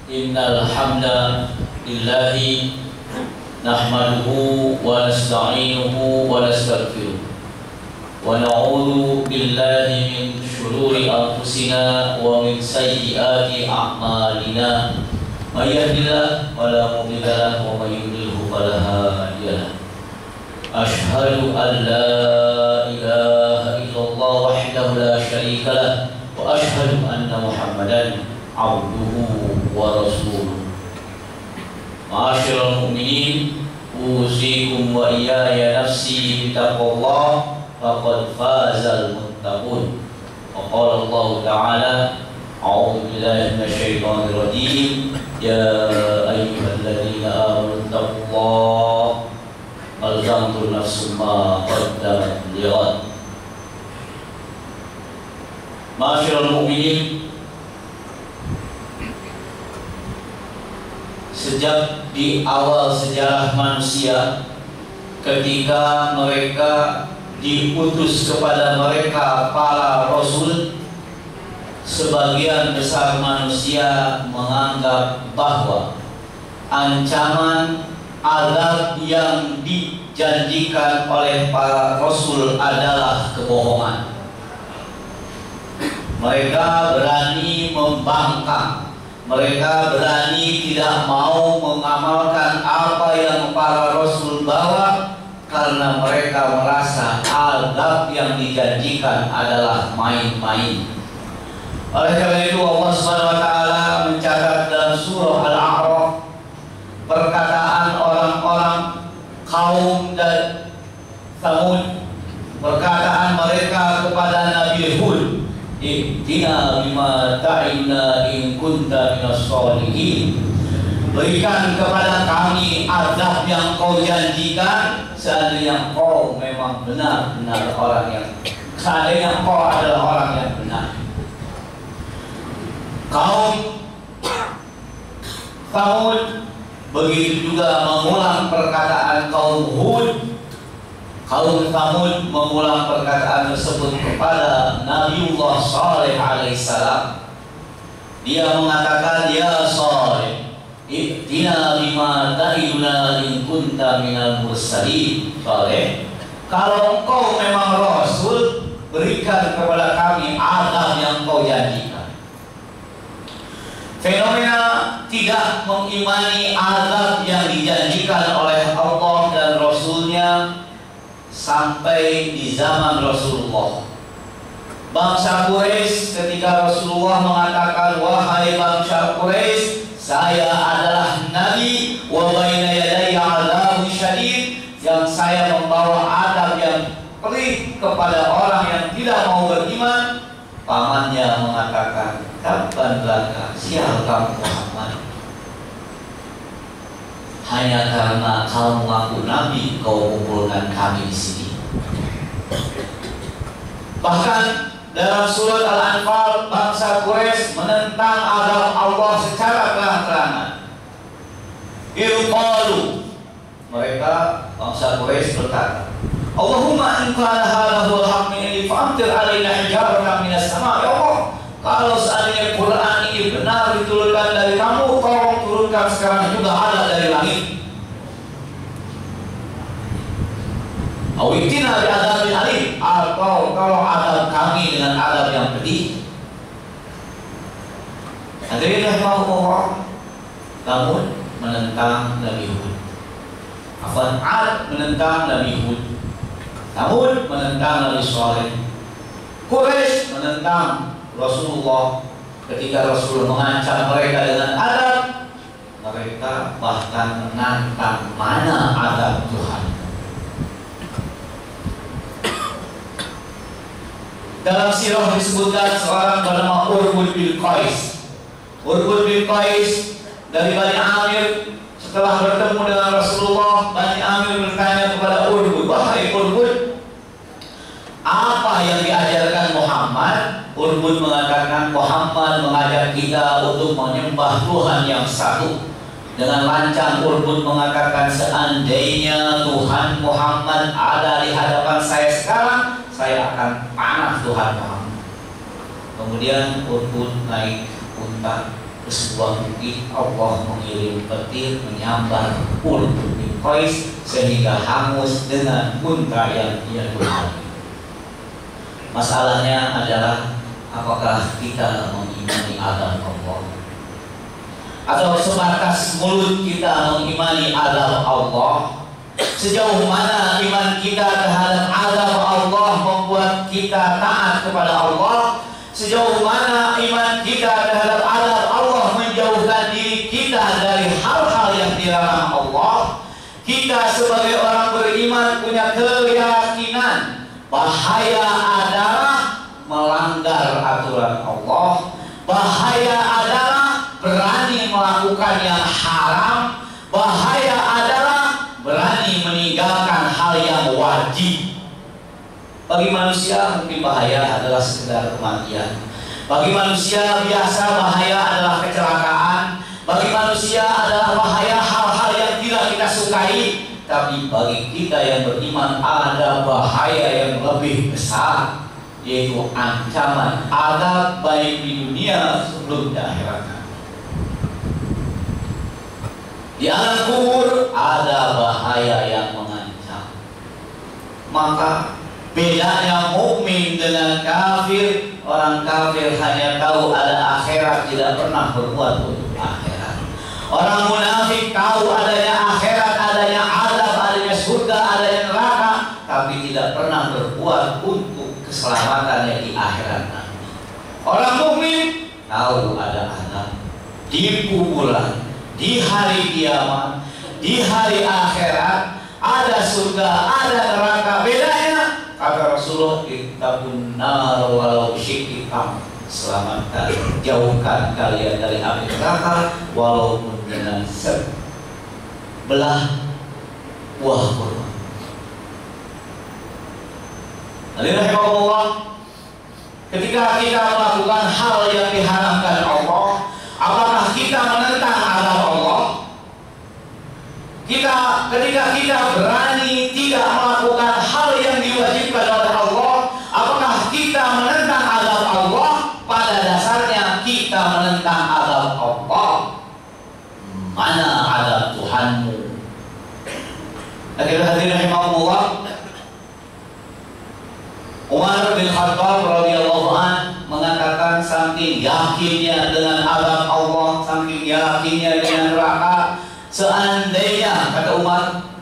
Innal hamdalillahi nahmaduhu wa nasta'inuhu wa nastaghfiruh wa na'udzu billahi min shururi anfusina wa min sayyiati a'malina. May yahdihillahu fala mudilla lahu wa may yudlilhu fala hadiya lahu. Ashhadu an la ilaha illallah wahdahu la syarika lahu wa ashhadu anna Muhammadan abduhu wa rasuluh. Ma'asyiral mu'minin, usikum wa iyaya nafsi bitaqwallah faqad fazal muttaqun. Wa qala Allah ta'ala, a'udzu billahi minasyaitonir rajim, ya ayyuhalladzina amanu taqullaha wal tanzur nafsum ma qaddamat lighad. Ma'asyiral mu'minin, sejak di awal sejarah manusia, ketika mereka diutus kepada mereka para rasul, sebagian besar manusia menganggap bahwa ancaman azab yang dijanjikan oleh para rasul adalah kebohongan. Mereka berani membangkang, mereka berani tidak mau mengamalkan apa yang para rasul bawa, karena mereka merasa azab yang dijanjikan adalah main-main. Oleh karena itu Allah Subhanahu wa taala mencatat dalam surah Al-A'raf perkataan orang-orang kaum dan Tsamud, perkataan mereka kepada Nabi Hud, "Ihtina bima ta'ina in kunta minas sholihin." Berikan kepada kami azab yang kau janjikan seandainya kau memang benar-benar orang yang, seandainya kau adalah orang yang benar. Kaum Tsamud begitu juga mengulang perkataan kaum Hud. Kaum Tsamud mengulang perkataan tersebut kepada Nabiullah Shalih alaihissalam. Dia mengatakan, "Ya Shalih, i'tina bima ta'iduna in kunta minal mursalin." Shalih, kalau engkau memang rasul, berikan kepada kami azab yang kau janjikan. Fenomena tidak mengimani azab yang dijanjikan oleh Allah dan Rasulnya sampai di zaman Rasulullah. Bangsa Quraisy ketika Rasulullah mengatakan, "Wahai bangsa Quraisy, saya adalah nabi wa baina yadayya 'adzabun syadid," yang saya membawa adab yang pedih kepada orang yang tidak mau beriman. Pamannya mengatakan, "Kapan laka, sial kamu Muhammad? Hanya karena kau mengaku nabi, kau kumpulkan kami di sini." Bahkan dalam surat Al-Anfal, bangsa Quraisy menentang azab Allah secara terang-terangan. Qalu, mereka bangsa Quraisy berkata, "Allahumma in kana hadha huwal haqq min indika famtir 'alaina hijaratan minas sama'." Ya Allah, kalau seandainya Quran ini benar diturunkan dari kamu, tolong turunkan sekarang juga azab dari langit. Awitina bi adzabin alim, atau kalau azab kami dengan azab yang pedih. Hadirin rahimahullah, namun menentang Nabi Hud. Ad menentang Nabi Hud, namun menentang Nabi Shalih. Quraisy menentang Rasulullah. Ketika Rasul mengancam mereka dengan azab, mereka bahkan menantang mana azab Tuhan. Dalam sirah disebutkan seorang bernama Urbud bin Qais. Urbud bin Qais dari Bani Amir, setelah bertemu dengan Rasulullah, Bani Amir bertanya kepada Urbud, "Wahai Urbud, apa yang diajarkan Muhammad?" Urbud mengatakan, "Muhammad mengajak kita untuk menyembah Tuhan yang satu." Dengan lancang Urbud mengatakan, "Seandainya Tuhan Muhammad ada di hadapan saya sekarang, saya akan panah Tuhan Muhammad." Kemudian Urbud naik unta, sebuah bukit Allah mengirim petir menyambar Urdu bin Qais sehingga hangus dengan unta yang ia tumpangi. Masalahnya adalah apakah kita mengimani azab Allah, atau sebatas mulut kita mengimani azab Allah? Sejauh mana iman kita terhadap azab Allah membuat kita taat kepada Allah? Sejauh mana iman kita terhadap azab Allah menjauhkan diri kita dari hal-hal yang dilarang Allah? Kita sebagai orang beriman punya keyakinan bahaya adalah melanggar aturan Allah, bahaya adalah berani melakukan yang haram, bahaya adalah berani meninggalkan hal yang wajib. Bagi manusia mungkin bahaya adalah sekedar kematian. Bagi manusia biasa bahaya adalah kecelakaan. Bagi manusia adalah bahaya hal-hal yang tidak kita sukai. Tapi bagi kita yang beriman ada bahaya yang lebih besar, yaitu ancaman azab baik di dunia sebelum di akhirat. Di alam kubur ada bahaya yang mengancam. Maka bedanya mukmin dengan kafir, orang kafir hanya tahu ada akhirat, tidak pernah berbuat untuk akhirat. Orang munafik tahu adanya akhirat, adanya azab, adanya surga, adanya neraka, tapi tidak pernah berbuat untuk keselamatan yang di akhirat nanti. Orang mukmin tahu ada azab di kuburan, di hari kiamat, di hari akhirat, ada surga, ada neraka. Bedanya, kata Rasulullah, ittaqun nar walau syiqqi tamr, selamatkan, jauhkan kalian dari api neraka walaupun dengan sebelah buah kurma. Alhamdulillah, ketika kita melakukan hal yang diharamkan Allah, apakah kita menentang azab Allah? Ketika kita berani tidak melakukan hal yang diwajibkan oleh Allah, apakah kita menentang azab Allah? Pada dasarnya kita menentang azab Allah. Mana azab Tuhanmu? Hadirin rahimahullah, Umar bin Khattab radhiyallahu an mengatakan saking yakinnya dengan azab Allah, saking yakinnya dengan neraka, seandainya, kata Umar,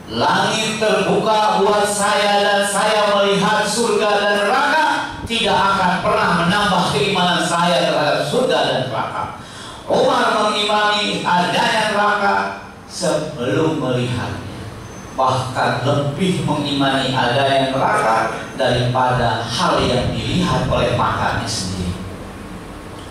langit terbuka buat saya dan saya melihat surga dan neraka, tidak akan pernah menambah keimanan saya terhadap surga dan neraka. Umar mengimani adanya neraka sebelum melihatnya, bahkan lebih mengimani adanya neraka daripada hal yang dilihat oleh matanya sendiri.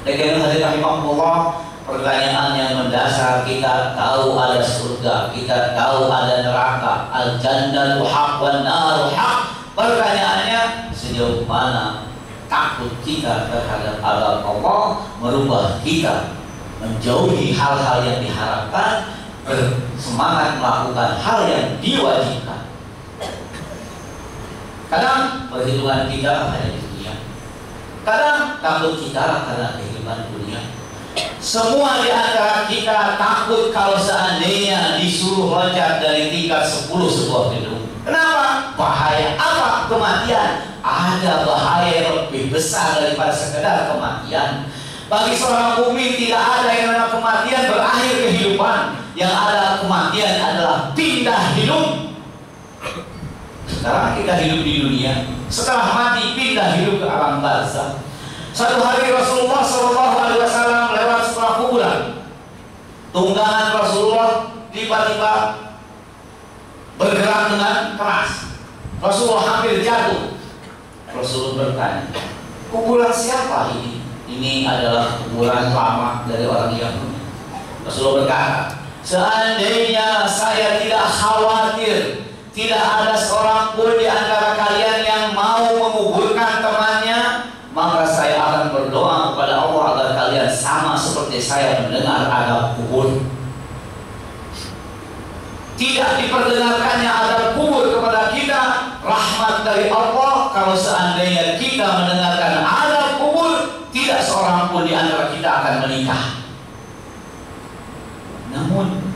Dengan hadirin rahimahullah, pertanyaan yang mendasar, kita tahu ada surga, kita tahu ada neraka, al-jannatu haq wan naru haq. Pertanyaannya, sejauh mana takut kita terhadap azab Allah merubah kita menjauhi hal-hal yang diharapkan, bersemangat melakukan hal yang diwajibkan. Kadang perhitungan kita hanya di dunia, kadang takut kita karena kehidupan dunia. Semua di antara kita takut kalau seandainya disuruh loncat dari tingkat 10 sebuah gedung. Kenapa? Bahaya apa? Kematian. Ada bahaya yang lebih besar daripada sekedar kematian. Bagi seorang mukmin tidak ada yang namanya kematian berakhir kehidupan. Yang ada kematian adalah pindah hidup. Sekarang kita hidup di dunia, setelah mati pindah hidup ke alam barzakh. Satu hari Rasulullah SAW lewat setelah kuburan. Tunggangan Rasulullah tiba-tiba bergerak dengan keras. Rasulullah hampir jatuh. Rasulullah bertanya, kuburan siapa ini? Ini adalah kuburan lama dari orang Yahudi. Rasulullah berkata, seandainya saya tidak khawatir tidak ada seorang pun di antara kalian yang mau menguburkan temannya, maka saya akan berdoa kepada Allah agar kalian sama seperti saya mendengar azab kubur. Tidak diperdengarkannya azab kubur kepada kita rahmat dari Allah. Kalau seandainya kita mendengarkan azab kubur, tidak tidak seorang pun di antara kita akan menikah. Namun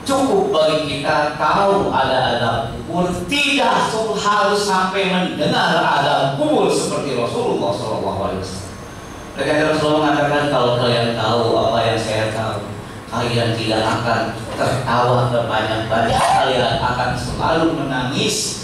cukup bagi kita tahu ada azab kubur, tidak harus sampai mendengar azab kubur seperti Rasulullah SAW. Karena Rasulullah mengatakan, kalau kalian tahu apa yang saya tahu, kalian tidak akan tertawa berbanyak-banyak, kalian akan selalu menangis.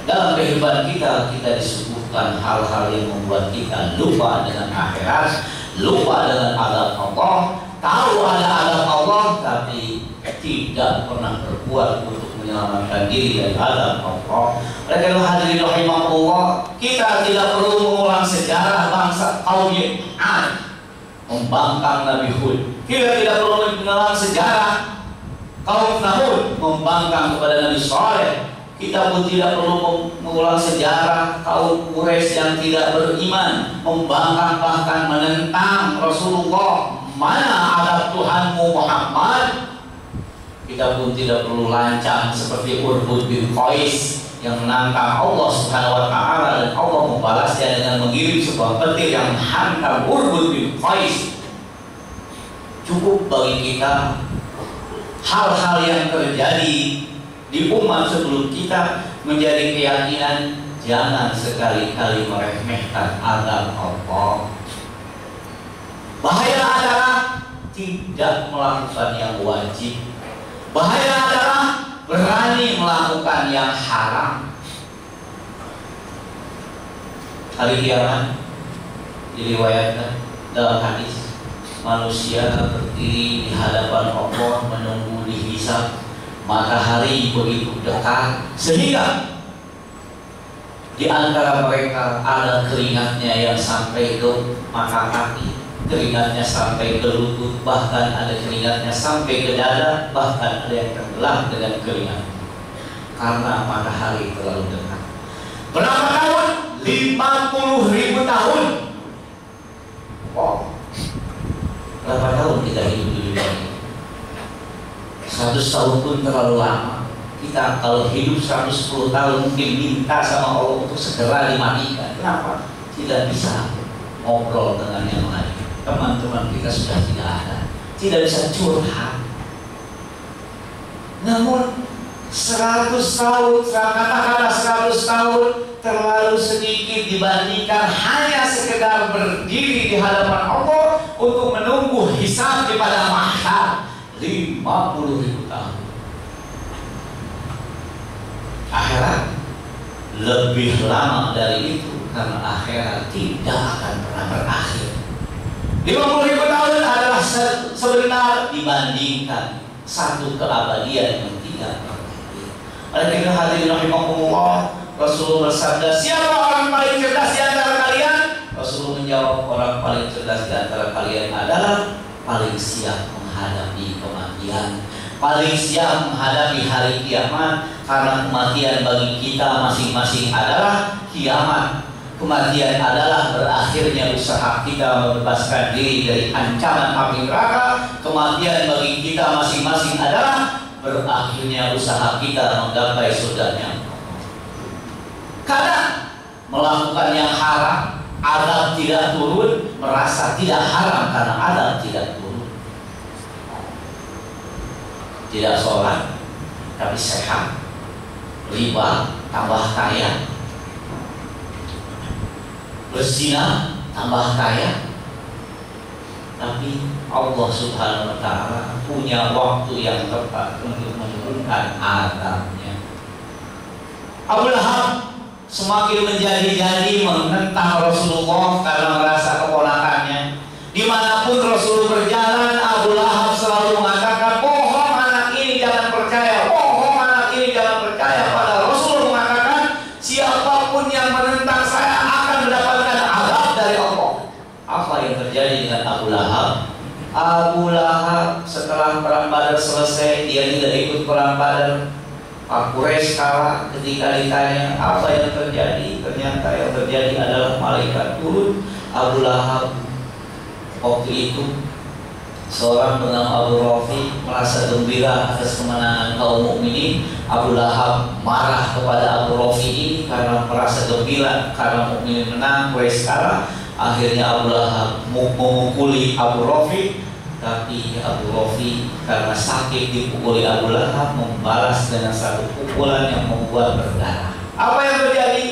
Dalam kehidupan kita disuguhkan hal-hal yang membuat kita lupa dengan akhirat, lupa dengan azab Allah, tahu ada azab Allah, tapi tidak pernah berbuat untuk menyelamatkan diri dari azab Allah. Oleh karena hadirin rahimahullah, kita tidak perlu mengulang sejarah bangsa kaum Ad membangkang Nabi Hud. Kita tidak perlu mengulang sejarah kaum Thamud membangkang kepada Nabi Saleh. Kita pun tidak perlu mengulang sejarah kaum Quraisy yang tidak beriman, membangkang bahkan menentang Rasulullah. Mana adab Tuhanmu Muhammad? Kita pun tidak perlu lancang seperti Urbud bin Qais yang menantang Allah Subhanahu wa Ta'ala, dan Allah membalasnya dengan mengirim sebuah petir yang menghantam Urbud bin Qais. Cukup bagi kita hal-hal yang terjadi di umat sebelum kita menjadi keyakinan, jangan sekali-kali meremehkan azab Allah. Bahaya adalah tidak melakukan yang wajib. Bahaya adalah berani melakukan yang haram. Hari kiamat diriwayatkan dalam hadis, manusia berdiri di hadapan Allah menunggu dihisab. Matahari begitu dekat sehingga di antara mereka ada keringatnya yang sampai ke mata kaki, keringatnya sampai ke lutut, bahkan ada keringatnya sampai ke dada, bahkan ada yang tenggelam dengan keringat karena matahari terlalu dekat. Berapa tahun? 50.000 tahun. Wow. Berapa tahun kita hidup di dunia ini? 100 tahun pun terlalu lama. Kita kalau hidup 110 tahun mungkin minta sama Allah untuk segera dimatikan. Kenapa? Tidak bisa ngobrol dengan yang lain. Teman-teman kita sudah tidak ada, tidak bisa curhat. Namun 100 tahun, katakanlah 100 tahun terlalu sedikit dibandingkan hanya sekedar berdiri di hadapan Allah untuk menunggu hisab di padang mahsyar. 50.000 tahun. Akhirat lebih lama dari itu, karena akhirat tidak akan pernah berakhir. 50.000 tahun adalah sebenar dibandingkan satu keabadian yang tidak berakhir. Oleh karena hadirin rahimakumullah, Rasulullah bersabda, siapa orang paling cerdas di antara kalian? Rasulullah menjawab, orang paling cerdas di antara kalian adalah paling siap menghadapi kematian, paling siap menghadapi hari kiamat, karena kematian bagi kita masing-masing adalah kiamat. Kematian adalah berakhirnya usaha kita membebaskan diri dari ancaman api neraka. Kematian bagi kita masing-masing adalah berakhirnya usaha kita menggapai surganya. Karena melakukan yang haram, azab tidak turun, merasa tidak haram karena azab tidak turun. Tidak sholat tapi sehat, riba tambah kaya, berzina tambah kaya, tapi Allah Subhanahu wa Ta'ala punya waktu yang tepat untuk menurunkan azabnya. Abu Lahab semakin menjadi-jadi menentang Rasulullah karena merasa keponakannya. Dimanapun Rasul berjalan, Abu Lahab selalu mengatakan, bohong anak ini, jangan percaya, bohong anak ini, jangan percaya. Padahal Rasul mengatakan, siapapun yang menentang saya akan mendapatkan azab dari Allah. Apa yang terjadi dengan Abu Lahab? Abu Lahab setelah perang Badar selesai, dia tidak ikut perang Badar. Quraisy kalah. Ketika ditanya apa yang terjadi, ternyata yang terjadi adalah malaikat turun. Abu Lahab waktu itu, seorang bernama Abu Rafi, merasa gembira atas kemenangan kaum mukminin. Abu Lahab marah kepada Abu Rafi ini karena merasa gembira karena mukminin menang, Quraisy kalah. Akhirnya Abu Lahab memukuli Abu Rafi, tapi Abu Rafi karena sakit dipukuli Abu Lahab membalas dengan satu pukulan yang membuat berdarah. Apa yang terjadi?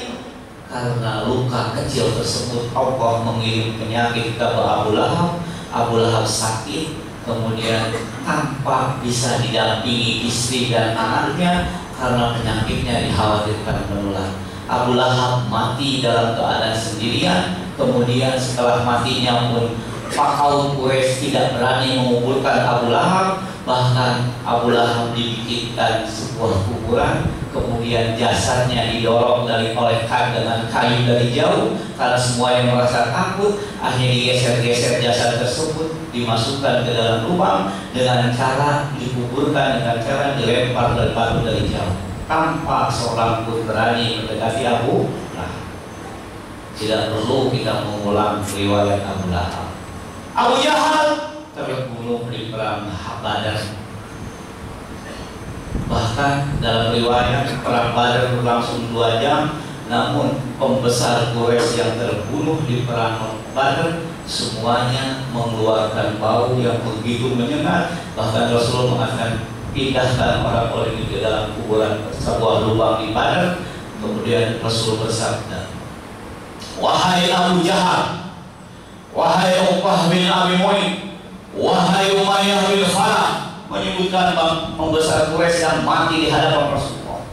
Karena luka kecil tersebut Allah mengirim penyakit ke Abu Lahab. Abu Lahab sakit, kemudian tanpa bisa didampingi istri dan anaknya karena penyakitnya dikhawatirkan menular. Abu Lahab mati dalam keadaan sendirian. Kemudian setelah matinya pun kaum Quraisy tidak berani menguburkan Abu Lahab. Bahkan Abu Lahab dibikinkan sebuah kuburan, kemudian jasadnya didorong oleh dengan kayu dari jauh. Karena semua yang merasa takut, akhirnya digeser-geser jasad tersebut, dimasukkan ke dalam lubang dengan cara dikuburkan, dengan cara dilempar dari batu dari jauh, tanpa seorang pun berani mendekati Abu Lahab. Tidak perlu kita mengulang riwayat Abu Lahab. Abu Jahal terbunuh di perang Badar. Bahkan dalam riwayat perang Badar berlangsung 2 jam, namun pembesar Quraisy yang terbunuh di perang Badar semuanya mengeluarkan bau yang begitu menyengat. Bahkan Rasulullah mengatakan, pindahkan orang-orang ini ke dalam kuburan sebuah lubang di Badar. Kemudian Rasul bersabda, wahai Abu Jahal, wahai Uqbah bin Abi Mu'ayth, wahai Umayyah bin Khalaf, menyebutkan pembesar Quraisy yang mati di hadapan Rasulullah,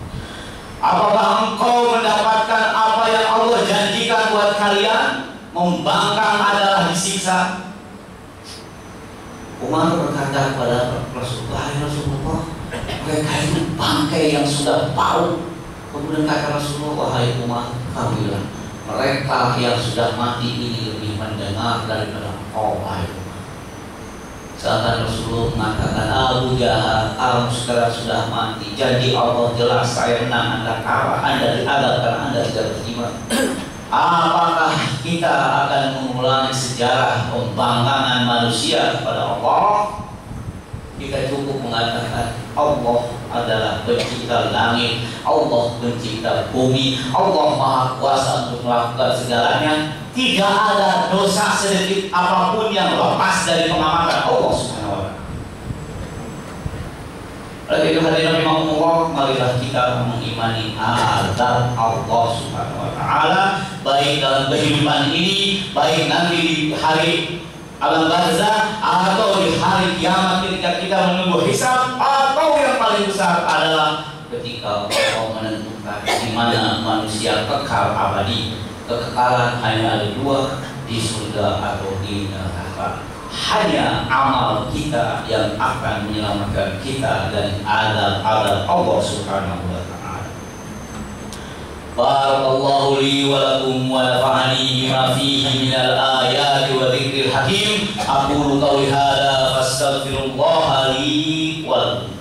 apakah engkau mendapatkan apa yang Allah janjikan buat kalian? Membangkang adalah disiksa. Umar berkata kepada Rasulullah, Rasulullah, mereka itu bangkai yang sudah bau. Kemudian kata Rasulullah, wahai Umar, kamilah, mereka yang sudah mati ini lebih mendengar daripada engkau, wahai Umar. Saat Rasulullah mengatakan, Abu Jahal, kamu sekarang sudah mati, janji Allah jelas, saya menang, Anda kalah, Anda diadab karena Anda tidak beriman. Apakah kita akan mengulangi sejarah pembangkangan manusia kepada Allah? Kita cukup mengatakan Allah adalah pencipta langit, Allah pencipta bumi, Allah maha kuasa untuk melakukan segalanya. Tidak ada dosa sedikit apapun yang lepas dari pengamatan Allah Subhanahu wa Ta'ala. Oleh itu hadirin rahimakumullah, marilah kita mengimani azab Allah Subhanahu wa Ta'ala, baik dalam kehidupan ini, baik nanti di hari alam barzah atau di hari kiamat ketika kita menunggu hisab, atau yang paling besar adalah ketika Allah menentukan di mana manusia kekal abadi. Kekekalan hanya ada 2, di surga atau di neraka. Hanya amal kita yang akan menyelamatkan kita dari azab Allah Subhanahu wa Ta'ala. Barakallahu li wa lakum wa nafa'ani bima fihi minal ayati wa dzikril hakim. Aqulu qawli hadza fastaghfirullaha li wa lakum.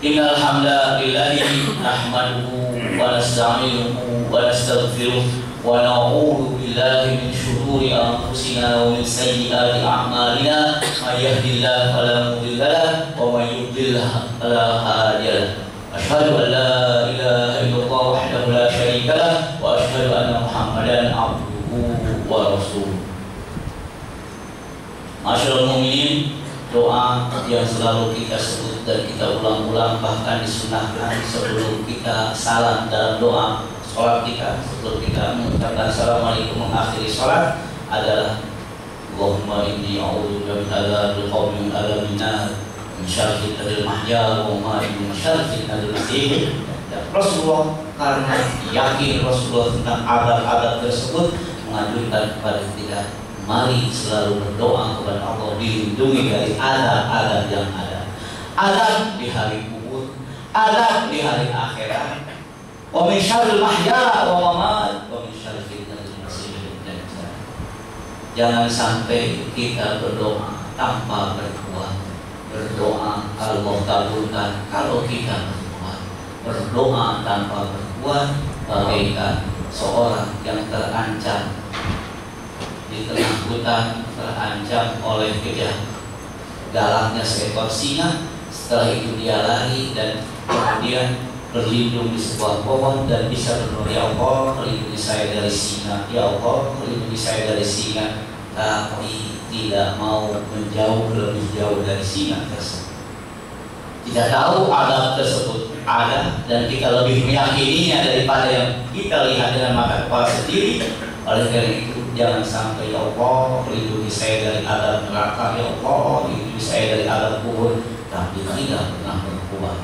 Innal hamdalillahi nahmaduhu wa nasta'inuhu wa nastaghfiruh wa na'udzu billahi min shururi anfusina wa min sayyiati a'malina. May yahdihillahu fala mudilla lahu wa may yudlil fala hadiya lahu. Asyhadu an la ilaha illallah wahdahu la syarika lahu wa asyhadu anna Muhammadan abduhu wa rasuluh. Masyaallah mu'minin, doa yang selalu kita sebut dan kita ulang-ulang, bahkan disunahkan sebelum kita salam dalam doa sholat kita, sebelum kita mengucapkan assalamualaikum mengakhiri sholat, adalah Allahumma inni a'udzubika min adzabil qabri min adzabil nar min syarri fitnatil mahya wa mamati min syarri fitnatil masih. Rasulullah karena yakin Rasulullah tentang adab-adab tersebut menganjurkan kepada kita, mari selalu berdoa kepada Allah dilindungi dari azab-azab yang ada. Azab di hari kubur, azab di hari akhirat. Wa min syarril mahya wa mamat wa min syarri fitnatil masiihid dajjal. Jangan sampai kita berdoa tanpa berbuat. Berdoa Allah kabulkan kalau kita berbuat. Berdoa tanpa berbuat bagaikan seorang yang terancam di tengah hutan, terancam oleh galaknya seekor singa. Setelah itu dia lari dan kemudian berlindung di sebuah pohon dan bisa berdoa, ya Allah, lindungi saya dari singa, ya Allah, lindungi saya dari singa. Tapi tidak mau menjauh lebih jauh dari singa tersebut. Kita tahu adab tersebut ada dan kita lebih meyakininya daripada yang kita lihat dengan mata kepala sendiri. Oleh karena itu, jangan sampai, ya Allah, lindungi saya dari adab neraka, ya Allah, lindungi saya dari adab kubur, tapi tidak pernah berbuat.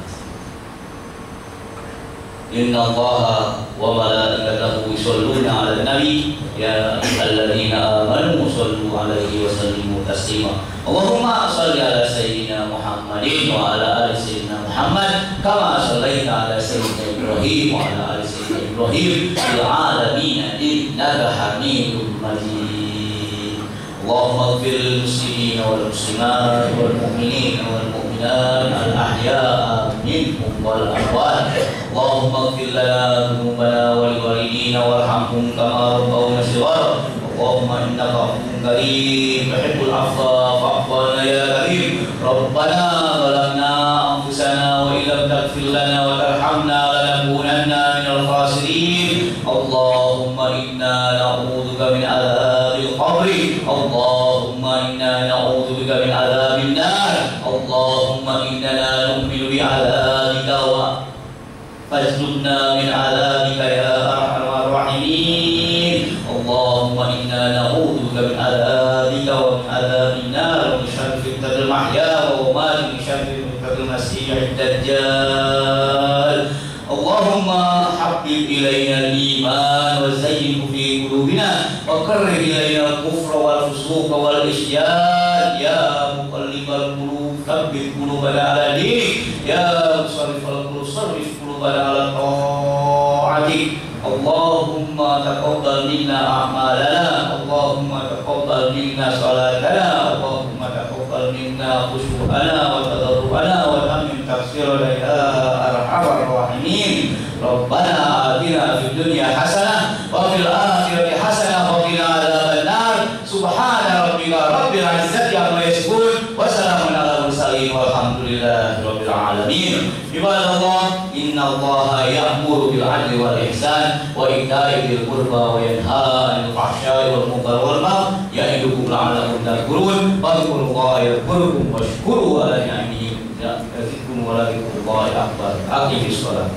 Inna Allaha wa malaikatahu yusholluna 'alan nabi ya ayyuhalladzina amanu shollu 'alaihi wa sallimu taslima. Allahumma shalli 'ala sayyidina Muhammadin wa 'ala ali sayyidina Muhammad kama shallaita 'ala sayyidina Ibrahim wa 'ala ali sayyidina Ibrahim fil 'alamin innaka Hamidum Majid. Allahumma ighfir lil muslimina wal muslimat wal mu'minina wal mu'minat al ahya'a minhum wal amwat. Allahumma ighfir lana dhunubana wa liwalidina warhamhum kama rabbawna shighara. Allahumma innaka 'afuwwun karim tuhibbul 'afwa fa'fu 'anna ya karim. Rabbana zalamna anfusana wa illam taghfir lana wa tarhamna lanakunanna minal khasirin. Allahumma inna na'udzubika min 'adzabil qabri. Allahumma inna na'udzubika min 'adzabin nar. Allahumma innana nu'minu bi'adzabika wa fajnubna min 'adzabika ya arhamar rahimin. Allahumma inna na'udzubika min 'adzabika wa min 'adzabin nar wa min syarri fitnatil mahya wa mamati min syarri fitnatil masiihid dajjal. Allahumma habbib ilayna al-iman wa zayyinhu fi qulubina wa karrih ilayna al-kufra wal fusuqa wal isyan. Ya muqallibal qulub tsabbit qulubana 'ala dinik. Ya musarrifal qulub sarrif qulubana 'ala ta'atik. Allahumma taqabbal minna a'malana. Allahumma taqabbal minna salatana. Allahumma taqabbal minna khushu'ana wa tadarru'ana wa tamim tafsirana ya arhamar rahimin. Rabbana atina fid dunya hasanah wa fil akhirati hasanah wa qina adzaban nar. Subhana rabbika rabbil izzati amma yasifun wa salamun alal mursalin walhamdulillahi rabbil alamin. Ibadallah, inna Allaha ya'muru bil 'adli wal ihsan wa ita'i dzil qurba wa yanha 'anil fahsya'i wal munkari wal baghi ya'idukum la'allakum tadhkurun. Fadhkurullaha yadhkurkum washkuruhu 'ala ni'amihi yazidkum wa la yakfurullahu akbar. Aqimis shalah.